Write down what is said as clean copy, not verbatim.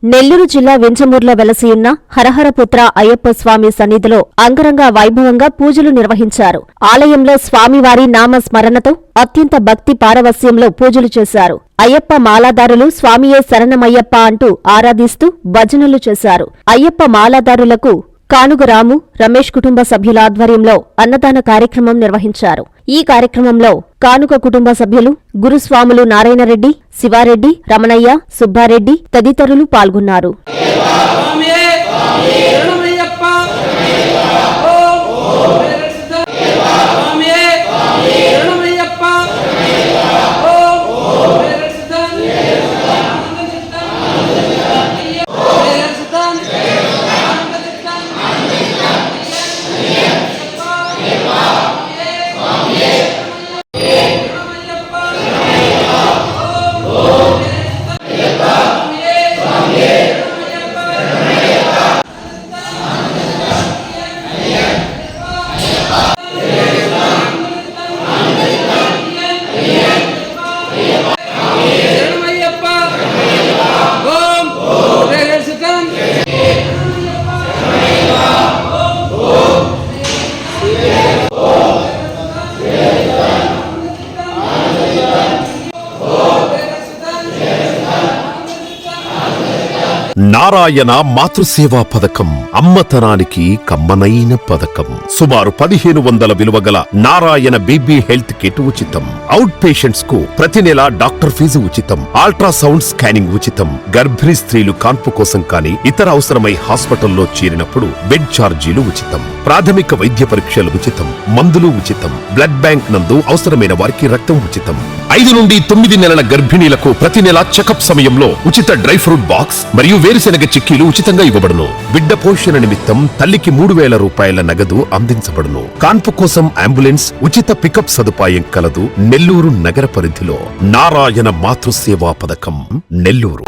నెల్లూరు జిల్లా వెంచమూర్లో వెలసియున్న హరహరపుత్ర అయ్యప్ప స్వామి సన్నిధిలో అంగరంగ వైభవంగా పూజలు నిర్వహించారు. ఆలయంలో స్వామివారి నామస్మరణతో అత్యంత భక్తి పారవస్యంలో పూజలు చేశారు. అయ్యప్ప మాలాదారులు స్వామియే శరణమయ్యప్ప అంటూ ఆరాధిస్తూ భజనలు చేశారు. అయ్యప్ప మాలాదారులకు కానుగరాము, రమేష్ కుటుంబ సభ్యుల ఆధ్వర్యంలో అన్నదాన కార్యక్రమం నిర్వహించారు. ఈ కార్యక్రమంలో కానుక కుటుంబ సభ్యులు గురుస్వాములు నారాయణరెడ్డి, శివారెడ్డి, రమణయ్య, సుబ్బారెడ్డి తదితరులు పాల్గొన్నారు. నారాయణ మాతృసేవా పథకం అమ్మతనానికి కమ్మనైన పథకం. సుమారు 1500 విలువగల నారాయణ బీబీ హెల్త్ కిట్ ఉచితం. అవుట్ పేషెంట్స్ కు ప్రతి నెల డాక్టర్ ఫీజు ఉచితం. అల్ట్రాసౌండ్ స్కానింగ్ ఉచితం. గర్భిణీ స్త్రీలు కాన్పు కోసం కానీ ఇతర అవసరమై హాస్పిటల్లో చేరినప్పుడు బెడ్ ఛార్జీలు ఉచితం. ప్రాథమిక వైద్య పరీక్షలు ఉచితం. మందులు ఉచితం. బ్లడ్ బ్యాంక్ నందు అవసరమైన వారికి రక్తం ఉచితం. 5 నుండి 9 నెలల గర్భిణీలకు ప్రతి నెల చెకప్ సమయంలో ఉచిత డ్రై ఫ్రూట్ బాక్స్ మరియు వేరుశెనగ చిక్కీలు ఉచితంగా ఇవ్వబడును. బిడ్డ పోషణ నిమిత్తం తల్లికి 3000 రూపాయల నగదు అందించబడును. కాన్పు కోసం అంబులెన్స్ ఉచిత పికప్ సదుపాయం కలదు. నెల్లూరు నగర పరిధిలో నారాయణ మాతృసేవా పథకం, నెల్లూరు.